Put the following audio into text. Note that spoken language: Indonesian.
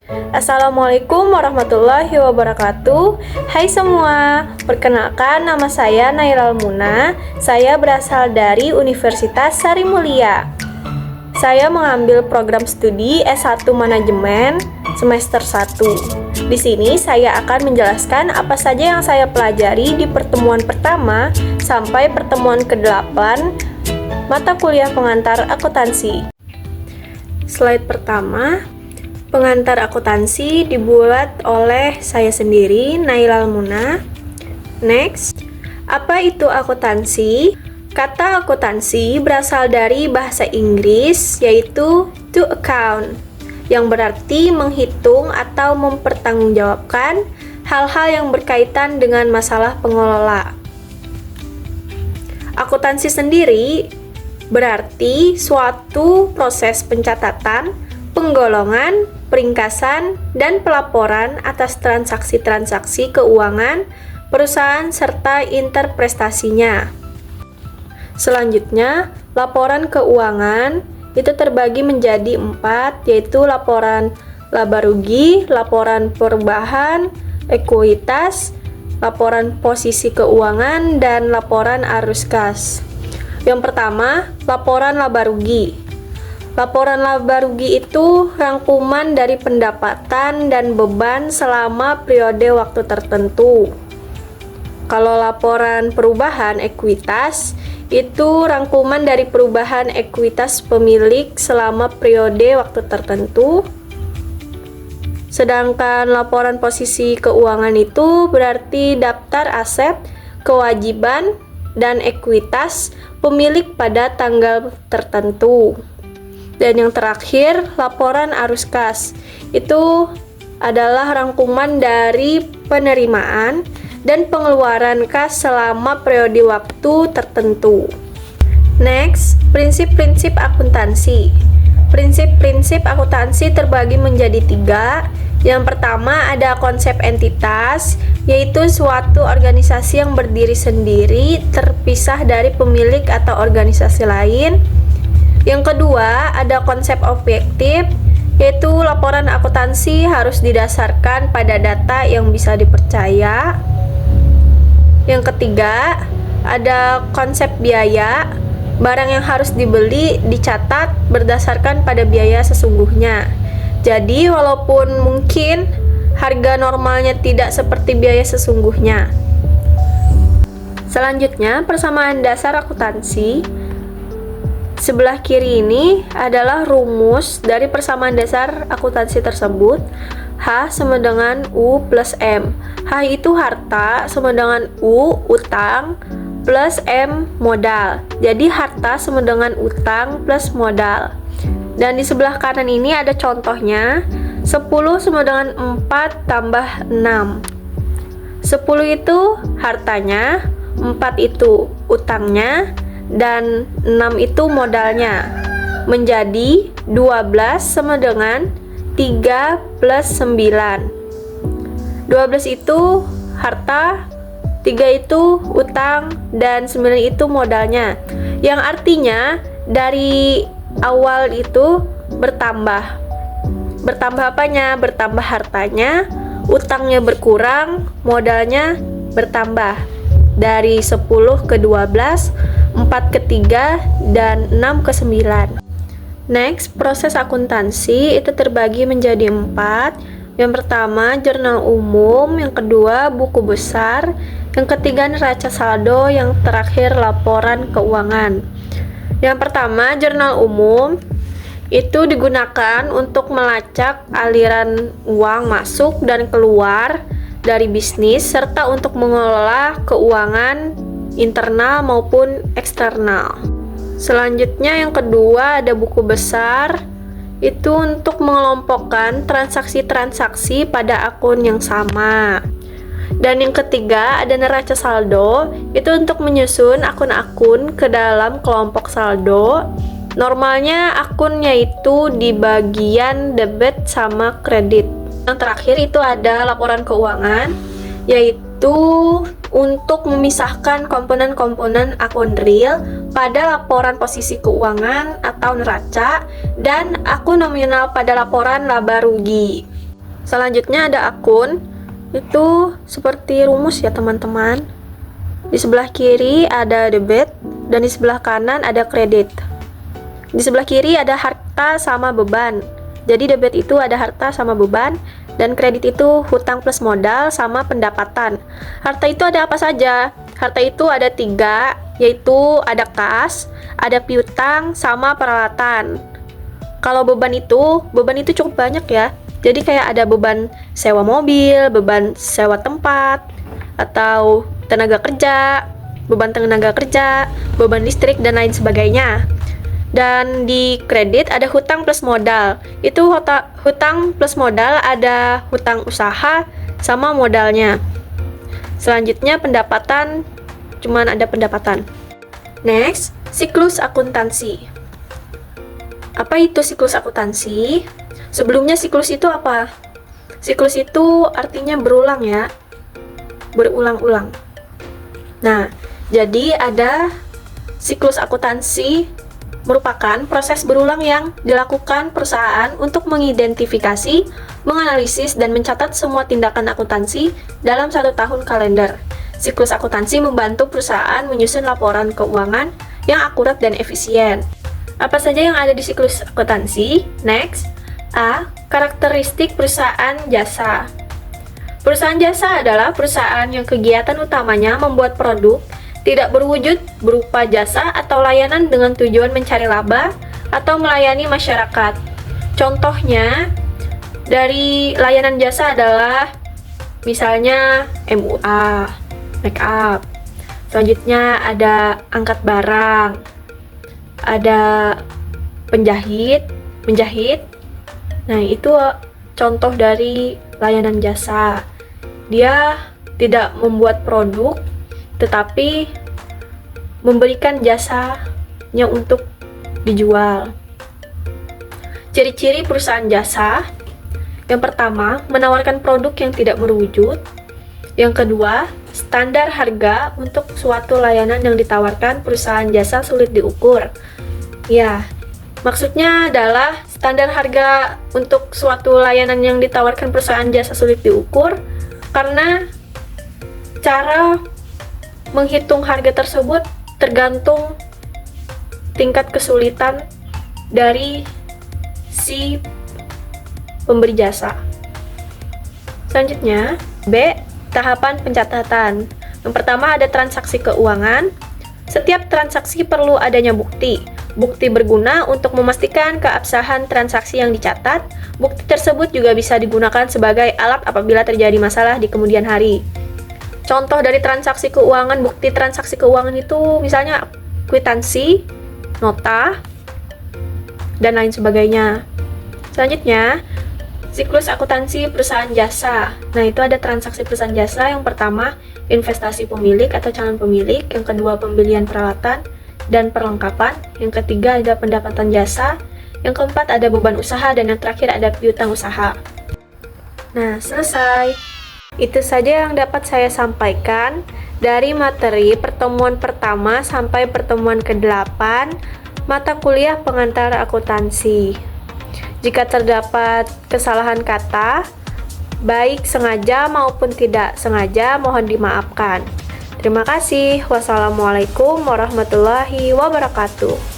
Assalamualaikum warahmatullahi wabarakatuh. Hai semua, perkenalkan nama saya Nailal Muna. Saya berasal dari Universitas Sari Mulia. Saya mengambil program studi S1 Manajemen semester 1. Di sini saya akan menjelaskan apa saja yang saya pelajari di pertemuan pertama sampai pertemuan ke-8 mata kuliah pengantar akuntansi. Slide pertama, pengantar akuntansi dibuat oleh saya sendiri, Nailal Muna. Next, apa itu akuntansi? Kata akuntansi berasal dari bahasa Inggris, yaitu to account, yang berarti menghitung atau mempertanggungjawabkan hal-hal yang berkaitan dengan masalah pengelola. Akuntansi sendiri berarti suatu proses pencatatan, penggolongan, peringkasan, dan pelaporan atas transaksi-transaksi keuangan perusahaan serta interprestasinya. Selanjutnya, laporan keuangan itu terbagi menjadi 4, yaitu laporan laba rugi, laporan perubahan, ekuitas, laporan posisi keuangan, dan laporan arus kas. Yang pertama, laporan laba rugi. Laporan laba rugi itu rangkuman dari pendapatan dan beban selama periode waktu tertentu. Kalau laporan perubahan ekuitas, itu rangkuman dari perubahan ekuitas pemilik selama periode waktu tertentu. Sedangkan laporan posisi keuangan itu berarti daftar aset, kewajiban, dan ekuitas pemilik pada tanggal tertentu. Dan yang terakhir, laporan arus kas. Itu adalah rangkuman dari penerimaan dan pengeluaran kas selama periode waktu tertentu. Next, prinsip-prinsip akuntansi. Prinsip-prinsip akuntansi terbagi menjadi 3. Yang pertama ada konsep entitas, yaitu suatu organisasi yang berdiri sendiri, terpisah dari pemilik atau organisasi lain. Yang kedua ada konsep objektif, yaitu laporan akuntansi harus didasarkan pada data yang bisa dipercaya. Yang ketiga, ada konsep biaya. Barang yang harus dibeli dicatat berdasarkan pada biaya sesungguhnya. Jadi, walaupun mungkin harga normalnya tidak seperti biaya sesungguhnya. Selanjutnya, persamaan dasar akuntansi. Sebelah kiri ini adalah rumus dari persamaan dasar akuntansi tersebut. H sama dengan U plus M. H itu harta sama dengan U, utang, plus M, modal. Jadi harta sama dengan utang plus modal. Dan di sebelah kanan ini ada contohnya. 10 sama dengan 4 tambah 6. 10 itu hartanya, 4 itu utangnya, dan 6 itu modalnya. Menjadi 12 sama dengan 3 plus 9. 12 itu harta, 3 itu utang, dan 9 itu modalnya. Yang artinya dari awal itu bertambah. Bertambah apanya? Bertambah hartanya, utangnya berkurang, modalnya bertambah. Dari 10 ke 12, 4 ke 3, dan 6 ke 9. Next, proses akuntansi itu terbagi menjadi 4. Yang pertama, jurnal umum. Yang kedua, buku besar. Yang ketiga, neraca saldo. Yang terakhir, laporan keuangan. Yang pertama, jurnal umum. Itu digunakan untuk melacak aliran uang masuk dan keluar dari bisnis, serta untuk mengelola keuangan internal maupun eksternal. Selanjutnya yang kedua ada buku besar, itu untuk mengelompokkan transaksi-transaksi pada akun yang sama. Dan yang ketiga ada neraca saldo, itu untuk menyusun akun-akun ke dalam kelompok saldo. Normalnya akunnya itu di bagian debit sama kredit. Yang terakhir itu ada laporan keuangan, yaitu untuk memisahkan komponen-komponen akun real pada laporan posisi keuangan atau neraca dan akun nominal pada laporan laba rugi. Selanjutnya ada akun. Itu seperti rumus ya teman-teman. Di sebelah kiri ada debit dan di sebelah kanan ada kredit. Di sebelah kiri ada harta sama beban. Jadi debit itu ada harta sama beban dan kredit itu hutang plus modal sama pendapatan. Harta itu ada apa saja? Harta itu ada 3, yaitu ada kas, ada piutang, sama peralatan. Kalau beban itu cukup banyak ya. Jadi kayak ada beban sewa mobil, beban sewa tempat, atau tenaga kerja, beban tenaga kerja, beban listrik, dan lain sebagainya. Dan di kredit ada hutang plus modal. Itu hutang plus modal ada hutang usaha sama modalnya. Selanjutnya pendapatan, cuman ada pendapatan. Next, siklus akuntansi. Apa itu siklus akuntansi? Sebelumnya siklus itu apa? Siklus itu artinya berulang ya. Berulang-ulang. Nah, jadi ada siklus akuntansi merupakan proses berulang yang dilakukan perusahaan untuk mengidentifikasi, menganalisis, dan mencatat semua tindakan akuntansi dalam 1 tahun kalender. Siklus akuntansi membantu perusahaan menyusun laporan keuangan yang akurat dan efisien. Apa saja yang ada di siklus akuntansi? Next. A. Karakteristik perusahaan jasa. Perusahaan jasa adalah perusahaan yang kegiatan utamanya membuat produk tidak berwujud berupa jasa atau layanan dengan tujuan mencari laba atau melayani masyarakat. Contohnya, dari layanan jasa adalah misalnya MUA, make up. Selanjutnya ada angkat barang, ada menjahit. Nah, itu contoh dari layanan jasa. Dia tidak membuat produk, tetapi memberikan jasanya untuk dijual. Ciri-ciri perusahaan jasa. Yang pertama, menawarkan produk yang tidak berwujud. Yang kedua, standar harga untuk suatu layanan yang ditawarkan perusahaan jasa sulit diukur. Ya, maksudnya adalah standar harga untuk suatu layanan yang ditawarkan perusahaan jasa sulit diukur karena cara menghitung harga tersebut tergantung tingkat kesulitan dari si pemberi jasa. Selanjutnya, B. Tahapan pencatatan. Yang pertama ada transaksi keuangan. Setiap transaksi perlu adanya bukti. Bukti berguna untuk memastikan keabsahan transaksi yang dicatat. Bukti tersebut juga bisa digunakan sebagai alat apabila terjadi masalah di kemudian hari. Contoh dari transaksi keuangan, bukti transaksi keuangan itu misalnya kwitansi, nota, dan lain sebagainya. Selanjutnya, siklus akuntansi perusahaan jasa. Nah, itu ada transaksi perusahaan jasa. Yang pertama, investasi pemilik atau calon pemilik. Yang kedua, pembelian peralatan dan perlengkapan. Yang ketiga ada pendapatan jasa. Yang keempat ada beban usaha. Dan yang terakhir ada piutang usaha. Nah, selesai. Itu saja yang dapat saya sampaikan dari materi pertemuan pertama sampai pertemuan ke-8 mata kuliah pengantar akuntansi. Jika terdapat kesalahan kata, baik sengaja maupun tidak sengaja, mohon dimaafkan. Terima kasih. Wassalamualaikum warahmatullahi wabarakatuh.